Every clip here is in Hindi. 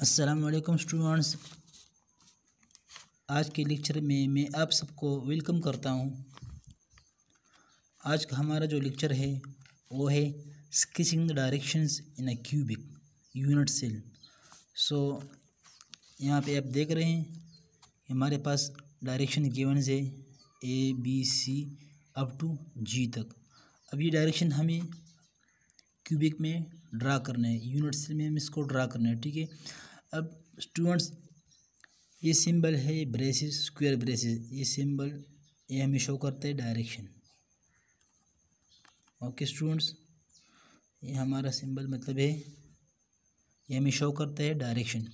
अस्सलाम वालेकुम स्टूडेंट्स। आज के लेक्चर में मैं आप सबको वेलकम करता हूं। आज का हमारा जो लेक्चर है वो है sketching the directions in a cubic unit cell. सो यहाँ पे आप देख रहे हैं हमारे पास डायरेक्शन गिवन है ABC अप टू G तक। अब ये डायरेक्शन हमें क्यूबिक में ड्रा करना है, यूनिट सेल में हम इसको ड्रा करना है, ठीक है। अब स्टूडेंट्स ये सिंबल है ब्रेसेस, स्क्वायर ब्रेसेस, ये सिंबल ये हमें शो करता है डायरेक्शन। ओके स्टूडेंट्स, ये हमारा सिंबल मतलब है ये हमें शो करता है direction.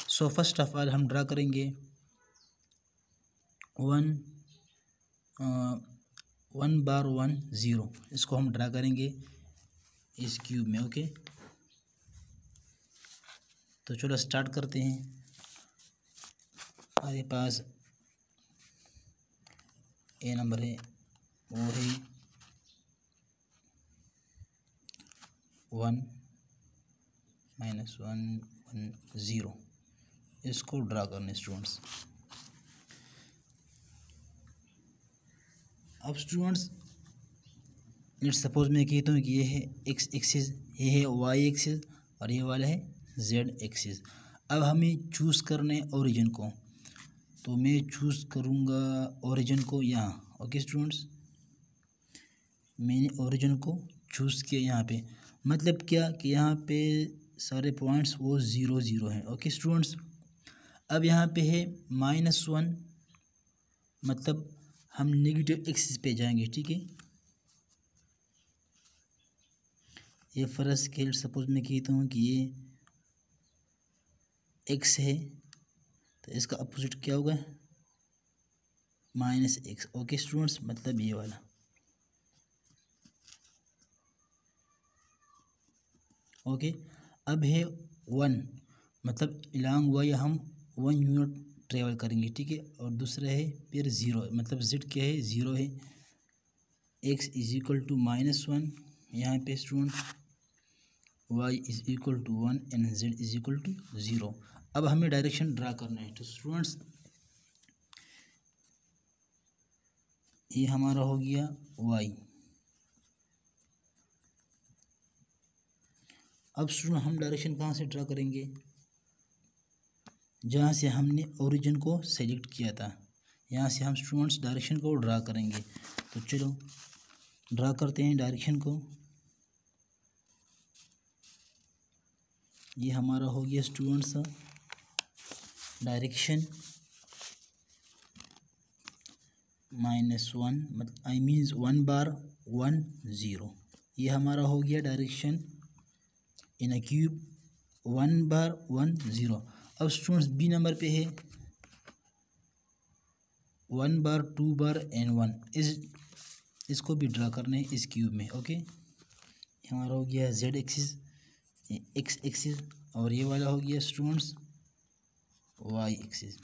So first of all हम ड्रा करेंगे 1 बार 1 0, इसको हम ड्रा करेंगे इस क्यूब में। ओके तो चलो स्टार्ट करते हैं। हमारे पास ए नंबर है वो है 1 -1 1 0, इसको ड्रा करने स्टूडेंट्स। अब स्टूडेंट्स लेट्स सपोज मैं कहता हूँ कि ये है एक्स एक्सिस, ये है वाई एक्सिस और ये वाला है जेड एक्सिस। अब हमें चूज़ करना है ओरिजिन को, तो मैं चूज़ करूँगा ओरिजिन को यहाँ। ओके स्टूडेंट्स, मैंने ओरिजिन को चूज़ किया यहाँ पे, मतलब क्या कि यहाँ पे सारे पॉइंट्स वो 0 0 हैं। ओके स्टूडेंट्स, अब यहाँ पे है -1, मतलब हम नेगेटिव एक्सिस पे जाएंगे, ठीक है। ये फर्स्ट के सपोज मैं कहता हूँ कि ये एक्स है तो इसका अपोजिट क्या होगा -x। ओके स्टूडेंट्स, मतलब ये वाला। ओके अब है 1, मतलब इलांग वाई हम 1 यूनिट ट्रेवल करेंगे, ठीक है। और दूसरा है फिर 0, मतलब z क्या है 0 है। x = -1 यहाँ पे स्टूडेंट, y = 1 एंड z = 0। अब हमें डायरेक्शन ड्रा करना है, तो स्टूडेंट्स ये हमारा हो गया y। अब स्टूडेंट हम डायरेक्शन कहाँ से ड्रा करेंगे, जहाँ से हमने ओरिजिन को सेलेक्ट किया था, यहाँ से हम स्टूडेंट्स डायरेक्शन को ड्रा करेंगे। तो चलो ड्रा करते हैं डायरेक्शन को। ये हमारा हो गया स्टूडेंट्स डायरेक्शन -1, मतलब आई मीन्स 1 बार 1 0। ये हमारा हो गया डायरेक्शन इन अ क्यूब 1 बार 1 0। अब स्टूडेंट्स बी नंबर पे है 1 बार 2 बार एंड 1, इसको भी ड्रा करना है इस क्यूब में। ओके हमारा हो गया जेड एक्सिस, एक्स एक्सिस, और ये वाला हो गया स्टूडेंट्स वाई एक्सिस।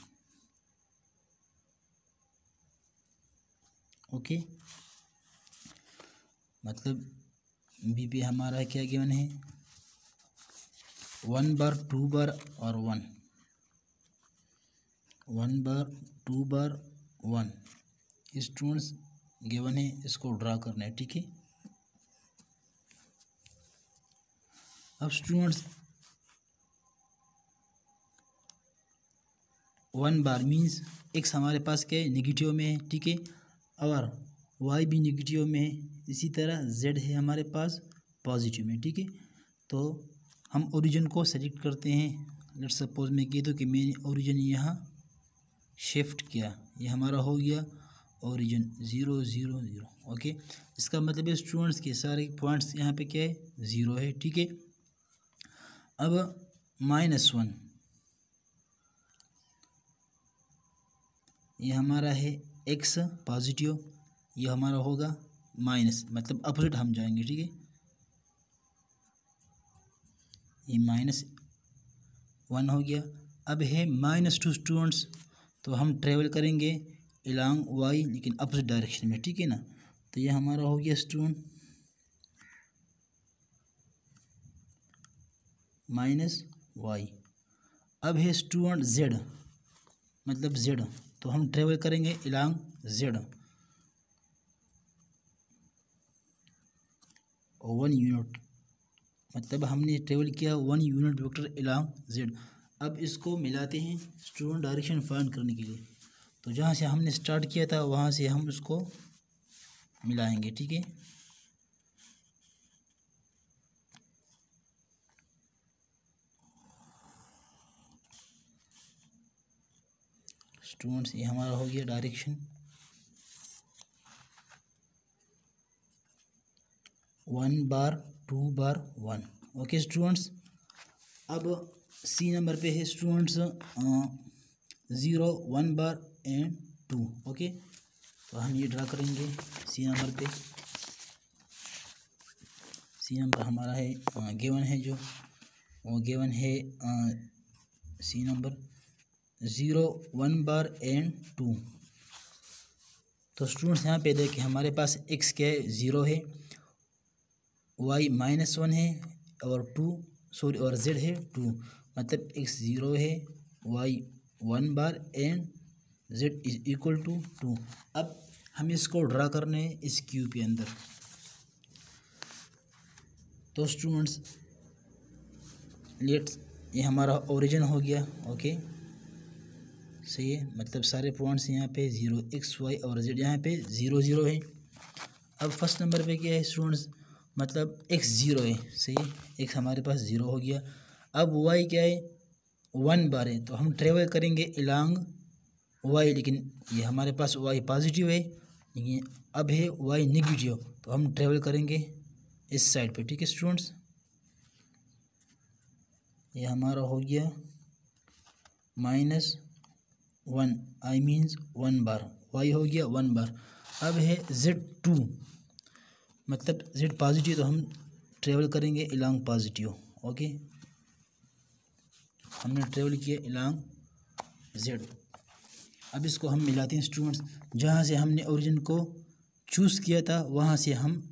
ओके मतलब बी पे हमारा क्या गिवन है 1 बार 2 बार और 1 बार 2 बार 1 स्टूडेंट्स गिवन है, इसको ड्रा करना है, ठीक है। अब स्टूडेंट्स 1 बार मीन्स एक्स हमारे पास क्या है निगेटिव में है, ठीक है, और वाई भी निगेटिव में है। इसी तरह जेड है हमारे पास पॉजिटिव में, ठीक है। तो हम ओरिजिन को सेलेक्ट करते हैं। लेट्स सपोज मैं कह दूँ कि मैंने ओरिजिन यहाँ शिफ्ट किया, ये हमारा हो गया ओरिजिन 0 0 0। ओके इसका मतलब है स्टूडेंट्स के सारे पॉइंट्स यहाँ पे क्या है 0 है, ठीक है। अब -1 ये हमारा है एक्स पॉजिटिव, ये हमारा होगा माइनस, मतलब अपोजिट हम जाएंगे, ठीक है। ये -1 हो गया। अब है -2 स्टूडेंट्स, तो हम ट्रेवल करेंगे इलांग वाई लेकिन अपोजिट डायरेक्शन में, ठीक है ना। तो ये हमारा हो गया स्टूडेंट -y। अब है स्टूडेंट जेड, मतलब जेड, तो हम ट्रेवल करेंगे इलांग जेड 1 यूनिट, मतलब हमने ट्रेवल किया 1 यूनिट वेक्टर इलांग जेड। अब इसको मिलाते हैं स्टूडेंट डायरेक्शन फाइंड करने के लिए। तो जहाँ से हमने स्टार्ट किया था वहाँ से हम उसको मिलाएंगे, ठीक है। स्टूडेंट्स ये हमारा हो गया डायरेक्शन 1 बार 2 बार 1। ओके स्टूडेंट्स, अब सी नंबर पे है स्टूडेंट्स 0 1 बार एंड 2। ओके, तो हम ये ड्रा करेंगे सी नंबर पे। सी नंबर हमारा है गिवन है, जो वो गिवन है सी नंबर 0 1 बार एंड 2। तो स्टूडेंट्स यहाँ पे देखिए हमारे पास x क्या है 0 है, y -1 है और और z है 2, मतलब x 0 है, y 1 बार and z is equal to 2। अब हम इसको ड्रा करने हैं इस क्यूब के अंदर। तो स्टूडेंट्स लेट्स, ये हमारा ओरिजिन हो गया। ओके सही है, मतलब सारे पॉइंट्स यहाँ पे 0 x y और z यहाँ पे 0 0 है। अब फर्स्ट नंबर पे क्या है स्टूडेंट्स, मतलब x 0 है, सही है, x हमारे पास 0 हो गया। अब y क्या है 1 बार है, तो हम ट्रेवल करेंगे इलांग y, लेकिन ये हमारे पास y पॉजिटिव है, लेकिन अब है y नेगेटिव, तो हम ट्रेवल करेंगे इस साइड पे, ठीक है स्टूडेंट्स। ये हमारा हो गया -1, आई मीन्स 1 बार, y हो गया 1 बार। अब है z2, मतलब z पॉजिटिव, तो हम ट्रेवल करेंगे इलांग पॉजिटिव। ओके, हमने ट्रेवल किया इलांग z। अब इसको हम मिलाते हैं स्टूडेंट्स, जहाँ से हमने ओरिजिन को चूज़ किया था वहाँ से हम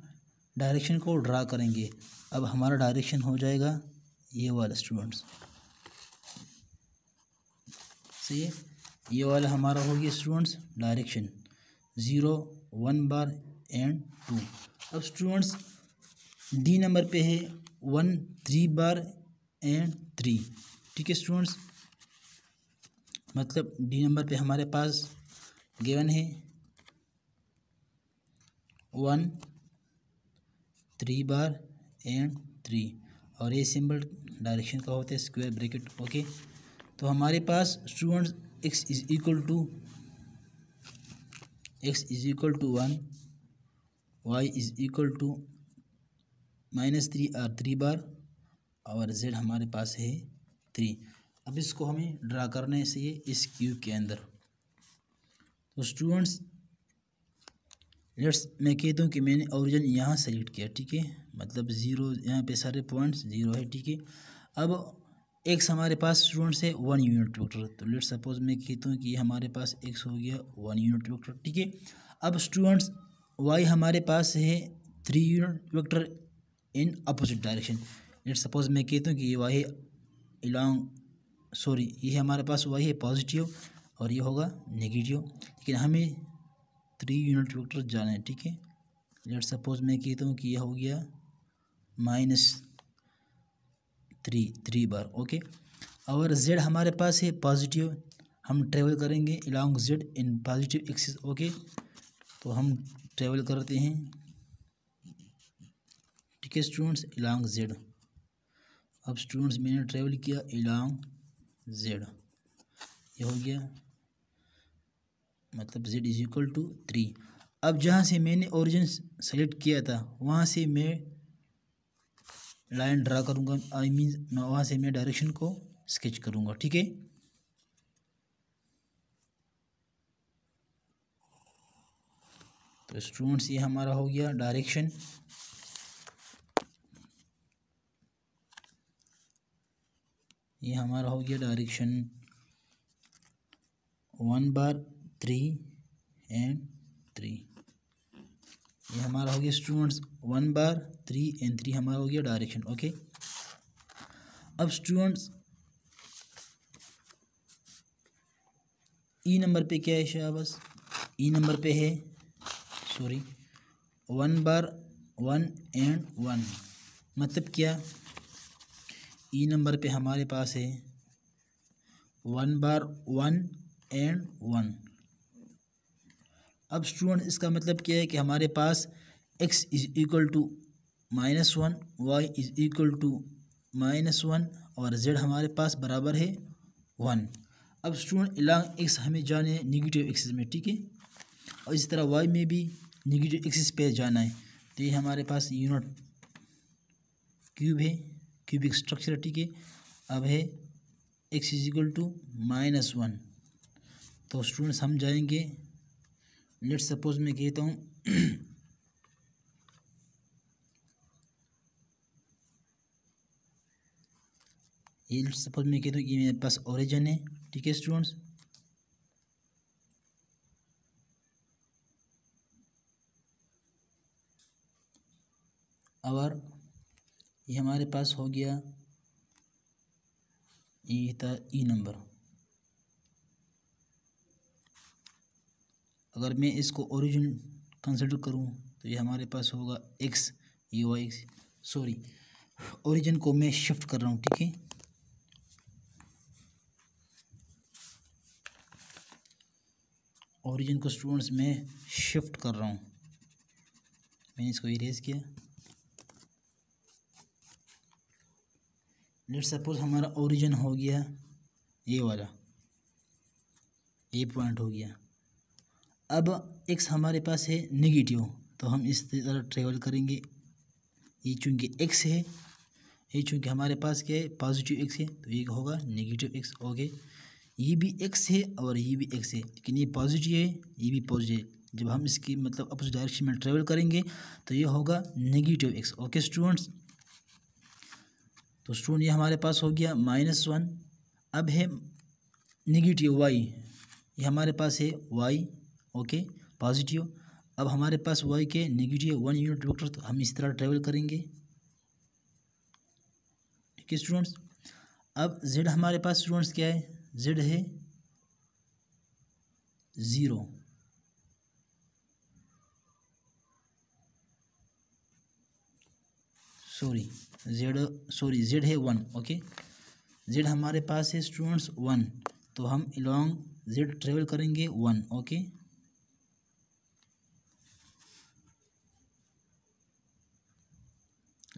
डायरेक्शन को ड्रा करेंगे। अब हमारा डायरेक्शन हो जाएगा ये वाला स्टूडेंट्स, सही है, ये वाला हमारा हो गया स्टूडेंट्स डायरेक्शन 0 1 बार एंड 2। अब स्टूडेंट्स डी नंबर पे है 1 3 बार एंड 3, ठीक है स्टूडेंट्स, मतलब डी नंबर पे हमारे पास गिवन है 1 3 बार एंड 3, और ये सिंबल डायरेक्शन का होता है स्क्वायर ब्रैकेट। ओके, तो हमारे पास students x is equal to 1, y is equal to -3 और 3 बार, और z हमारे पास है 3। अब इसको हमें ड्रा करने से ये इस क्यूब के अंदर। तो स्टूडेंट्स लेट्स, मैं कहता हूँ कि मैंने ओरिजिन यहाँ सेलेक्ट किया, ठीक है, मतलब 0 यहाँ पे सारे पॉइंट्स 0 है, ठीक है। अब x हमारे पास स्टूडेंट्स है 1 यूनिट वेक्टर, तो लेट्स सपोज मैं कहता हूँ कि हमारे पास x हो गया 1 यूनिट वेक्टर, ठीक है। अब स्टूडेंट्स y हमारे पास है 3 unit vector in opposite direction. Let's suppose मैं कहता हूँ कि ये y है इलांग, सॉरी, ये हमारे पास y है पॉजिटिव और ये होगा नेगेटिव, लेकिन हमें 3 यूनिट वेक्टर जाना है, ठीक है। लेट्स सपोज मैं कहता हूँ कि ये हो गया -3 बार। ओके, और z हमारे पास है पॉजिटिव, हम ट्रेवल करेंगे इलांग z in positive axis. Okay, तो हम ट्रेवल करते हैं, ठीक है स्टूडेंट्स, इलांग z। अब स्टूडेंट्स मैंने ट्रेवल किया इलांग z, ये हो गया, मतलब z इज इक्वल टू 3। अब जहाँ से मैंने ओरिजिन सेलेक्ट किया था वहाँ से मैं लाइन ड्रा करूँगा, आई मीन वहाँ से मैं डायरेक्शन को स्केच करूँगा, ठीक है। तो स्टूडेंट्स ये हमारा हो गया डायरेक्शन, ये हमारा हो गया डायरेक्शन 1 बार 3 एंड 3, ये हमारा हो गया स्टूडेंट्स 1 बार 3 एंड 3 हमारा हो गया डायरेक्शन। ओके, अब स्टूडेंट्स ई नंबर पे क्या है शाबाश, ई नंबर पे है 1 बार 1 एंड 1, मतलब क्या, ई नंबर पे हमारे पास है 1 बार 1 एंड 1। अब स्टूडेंट इसका मतलब क्या है कि हमारे पास x is equal to -1, y is equal to -1 और z हमारे पास बराबर है 1। अब स्टूडेंट अलॉन्ग x हमें जाने हैं नेगेटिव एक्सिस में, ठीक है, और इसी तरह y में भी नेगेटिव एक्सिस पे जाना है। तो ये हमारे पास यूनिट क्यूब है, क्यूबिक स्ट्रक्चर, ठीक है। अब है x इज इक्वल टू -1, तो स्टूडेंट्स हम जाएंगे, लेट्स सपोज मैं कहता हूँ ये लेट्स सपोज मैं कहता हूँ कि मेरे पास ओरिजिन है, ठीक है स्टूडेंट्स। और ये हमारे पास हो गया, ये था ई नंबर। अगर मैं इसको ओरिजिन कंसिडर करूँ तो ये हमारे पास होगा x, ये y, सॉरी ओरिजिन को मैं शिफ्ट कर रहा हूँ, ठीक है। ओरिजिन को स्टूडेंट्स मैं शिफ्ट कर रहा हूँ, मैंने इसको इरेज किया। लेट्स सपोज हमारा ओरिजिन हो गया ये वाला, ये पॉइंट हो गया। अब x हमारे पास है नेगेटिव, तो हम इस तरह ट्रेवल करेंगे। ये चूँकि x है, ये चूँकि हमारे पास क्या है पॉजिटिव x है, तो ये होगा नेगेटिव x, ओके। ये भी x है और ये भी x है, लेकिन ये पॉजिटिव है, ये भी पॉजिटिव है। जब हम इसकी मतलब अपोजिट डायरेक्शन में ट्रेवल करेंगे तो ये होगा नेगेटिव x, ओके स्टूडेंट्स। तो स्टूडेंट ये हमारे पास हो गया -1। अब है नेगेटिव y, ये हमारे पास है y, ओके पॉजिटिव। अब हमारे पास y के नेगेटिव 1 यूनिट वेक्टर, तो हम इस तरह ट्रेवल करेंगे, ठीक है स्टूडेंट्स। अब z हमारे पास स्टूडेंट्स क्या है, z है 0, z है 1, ओके। z हमारे पास है स्टूडेंट्स 1, तो हम अलॉन्ग z ट्रेवल करेंगे 1, ओके।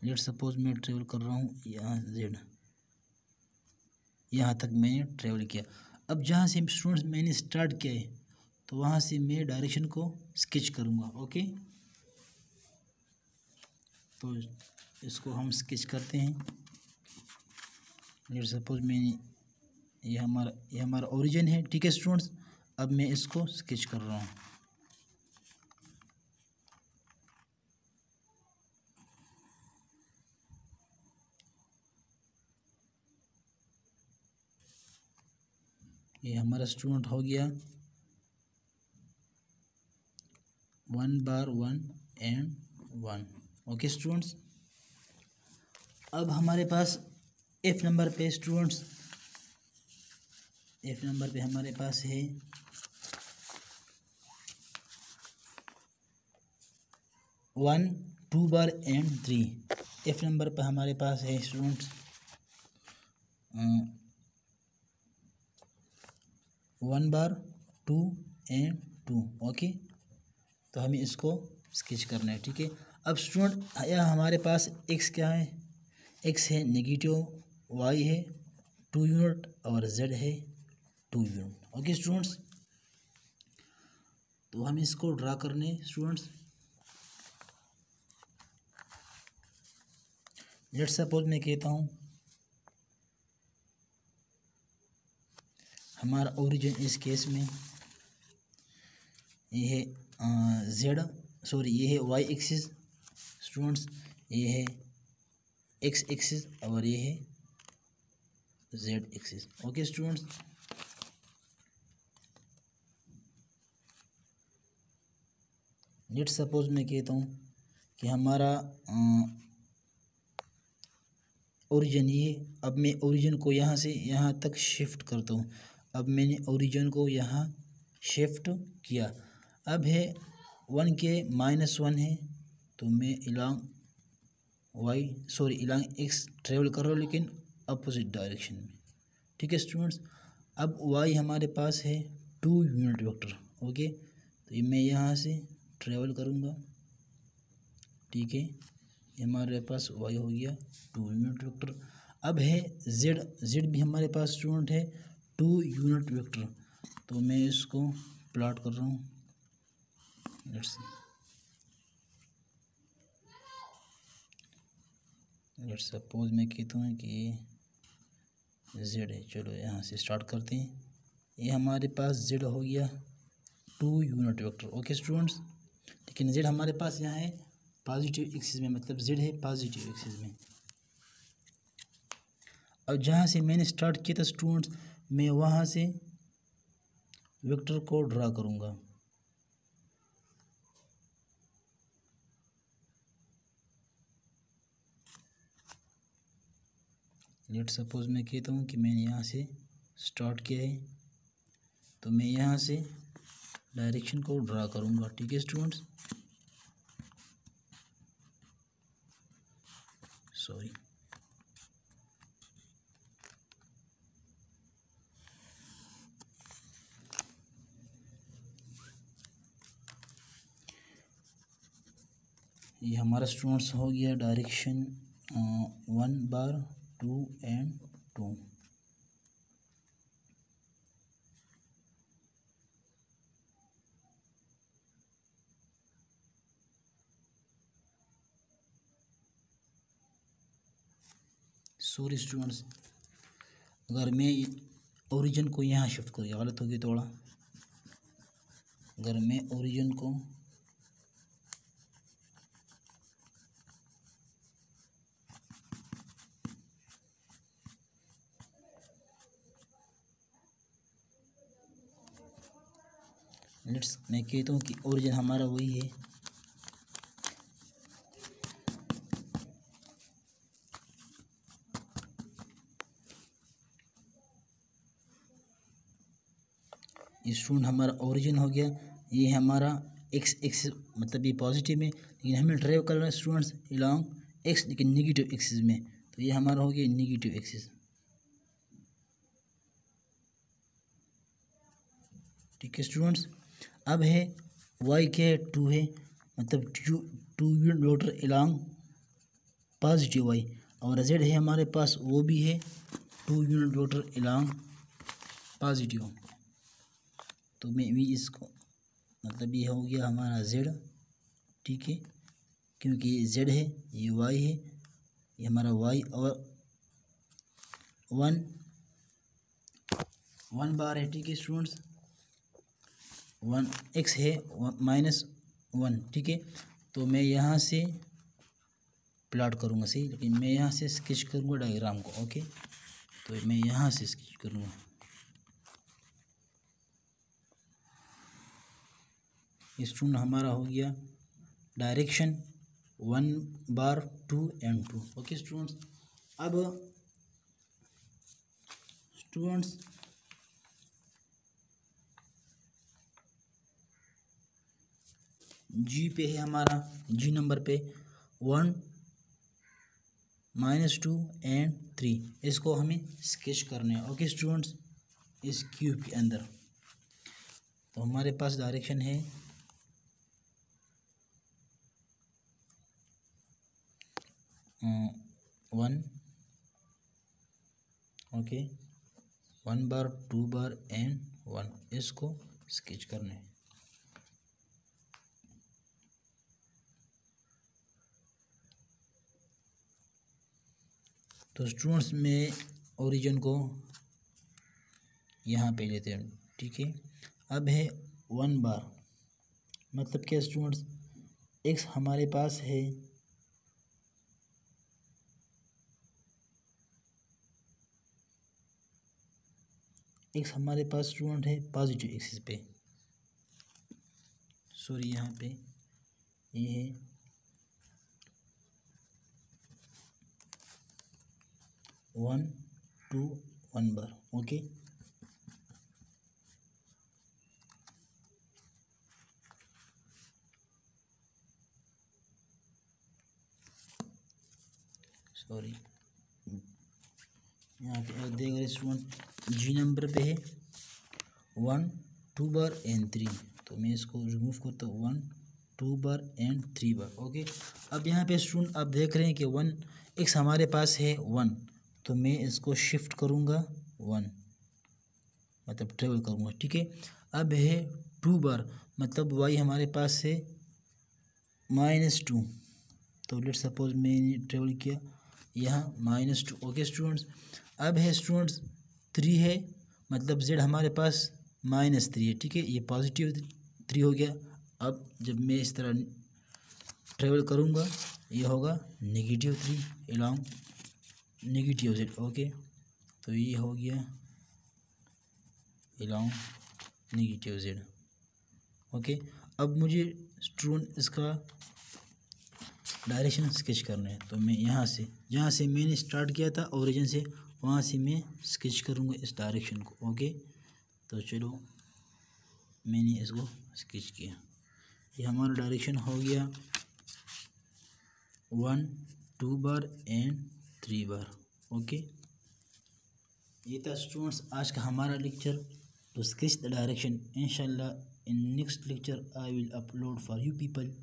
लेट सपोज मैं ट्रेवल कर रहा हूँ यहाँ z, यहाँ तक मैंने ट्रेवल किया। अब जहाँ से स्टूडेंट्स मैंने स्टार्ट किया है तो वहाँ से मैं डायरेक्शन को स्केच करूँगा, ओके। तो इसको हम स्केच करते हैं। लेट सपोज मैंने ये हमारा ओरिजिन है, ठीक है स्टूडेंट्स। अब मैं इसको स्केच कर रहा हूँ। ये हमारा स्टूडेंट हो गया 1 बार 1 एंड 1, ओके स्टूडेंट्स। अब हमारे पास F नंबर पे स्टूडेंट्स, F नंबर पे हमारे पास है 1, 2 बार एंड 3। F नंबर पे हमारे पास है स्टूडेंट्स 1 बार 2 एंड 2, ओके। तो हमें इसको स्केच करना है, ठीक है। अब स्टूडेंट यह हमारे पास x क्या है, x है नेगेटिव, y है 2 यूनिट और z है 2 यूनिट, ओके स्टूडेंट्स। तो हम इसको ड्रा करने स्टूडेंट्स। लेट्स सपोज मैं कहता हूँ हमारा ओरिजिन इस केस में ये है ये है y एक्सिस स्टूडेंट्स, ये है x एक्सिस और ये है z axis, okay students. Let's suppose मैं कहता हूँ कि हमारा ओरिजिन ये, अब मैं ओरिजिन को यहाँ से यहाँ तक शिफ्ट करता हूँ। अब मैंने ओरिजिन को यहाँ शिफ्ट किया। अब है 1 के -1 है, तो मैं इलांग एक्स ट्रेवल कर रहा हूँ, लेकिन अपोजिट डायरेक्शन में। ठीक है स्टूडेंट्स, अब वाई हमारे पास है 2 यूनिट वेक्टर। ओके, तो मैं यहाँ से ट्रेवल करूँगा। ठीक है, ये हमारे पास वाई हो गया 2 यूनिट वेक्टर। अब है जेड भी हमारे पास स्टूडेंट है 2 यूनिट वेक्टर, तो मैं इसको प्लॉट कर रहा हूँ। लेट्स सपोज मैं कहता हूँ कि ये जेड है। चलो यहाँ से स्टार्ट करते हैं। ये हमारे पास जेड हो गया 2 यूनिट वेक्टर। ओके स्टूडेंट्स, लेकिन जेड हमारे पास यहाँ है पॉजिटिव एक्सिस में, मतलब जेड है पॉजिटिव एक्सिस में। अब जहाँ से मैंने स्टार्ट किया था स्टूडेंट्स, मैं वहाँ से वेक्टर को ड्रा करूँगा। लेट सपोज मैं कहता हूँ कि मैंने यहाँ से स्टार्ट किया है, तो मैं यहाँ से डायरेक्शन को ड्रा करूँगा। ठीक है स्टूडेंट्स, सॉरी, ये हमारा स्टूडेंट्स हो गया direction 1 bar 2 and 2। Sorry students, अगर मैं ओरिजिन को यहाँ शिफ्ट करूँ, गलत होगी थोड़ा। अगर मैं ओरिजिन को मैं कहता हूँ कि ओरिजिन हमारा वही है स्टूडेंट, हमारा ओरिजिन हो गया। ये हमारा एक्स एक्सिस, मतलब ये पॉजिटिव में, लेकिन हमें ड्राइव कर रहा है स्टूडेंट्स अलॉन्ग एक्स, लेकिन नेगेटिव एक्सिस में, तो ये हमारा हो गया नेगेटिव एक्सिस। ठीक है स्टूडेंट्स, अब है वाई क्या है 2 है, मतलब 2 unit vector along positive Y, और जेड है हमारे पास वो भी है 2 यूनिट वेक्टर अलॉन्ग पॉजिटिव। तो मैं भी इसको, मतलब ये हो गया हमारा जेड। ठीक है, क्योंकि ये जेड है, ये वाई है, ये हमारा वाई, और 1 बार है। ठीक है स्टूडेंट्स, 1 एक्स है -1। ठीक है, तो मैं यहाँ से प्लॉट करूँगा सही, लेकिन मैं यहाँ से स्केच करूँगा डायग्राम को। ओके, तो मैं यहाँ से स्केच करूँगा। स्टूडेंट हमारा हो गया direction 1 bar 2 and 2। Okay students, अब स्टूडेंट्स जी पे है हमारा, जी नंबर पे 1 -2 एंड 3, इसको हमें स्केच करना है। ओके स्टूडेंट्स, इस क्यूब के अंदर तो हमारे पास डायरेक्शन है 1। ओके, 1 बार 2 बार एंड 1, इसको स्केच करना है। तो स्टूडेंट्स में ओरिजिन को यहाँ पे लेते हैं। ठीक है, अब है 1 बार, मतलब क्या स्टूडेंट्स, एक्स हमारे पास है स्टूडेंट है पॉजिटिव एक्सिस पे। सॉरी, यहाँ पे ये है 1 2 1 बार। ओके, सॉरी, यहाँ पे आप देख रहे स्टूडेंट जी नंबर पे है 1 2 बार एंड 3, तो मैं इसको रिमूव करता हूँ 1 2 बार एंड 3 बार। ओके, अब यहाँ पे स्टूडेंट आप देख रहे हैं कि 1 x हमारे पास है 1, तो मैं इसको शिफ्ट करूँगा 1, मतलब ट्रेवल करूँगा, ठीक है। अब है 2 बार, मतलब y हमारे पास है -2, तो लेट सपोज मैंने ट्रेवल किया यहाँ -2। ओके स्टूडेंट्स, अब है स्टूडेंट्स 3 है, मतलब z हमारे पास -3 है, ठीक है, ये पॉजिटिव 3 हो गया। अब जब मैं इस तरह ट्रेवल करूँगा ये होगा -3 अलॉन्ग -z। ओके, तो ये हो गया अलॉन्ग -z। ओके, अब मुझे स्टूडेंट इसका डायरेक्शन स्केच करना है, तो मैं यहाँ से जहाँ से मैंने स्टार्ट किया था ओरिजिन से, वहाँ से मैं स्केच करूँगा इस डायरेक्शन को। ओके, तो चलो मैंने इसको स्केच किया, ये हमारा डायरेक्शन हो गया 1 2 बार एंड 3 बार। ओके, ये था स्टूडेंट्स आज का हमारा lecture to sketch the direction. इंशाल्लाह in next lecture I will upload for you people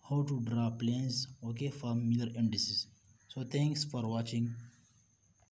how to draw planes, okay, for mirror indices. So thanks for watching.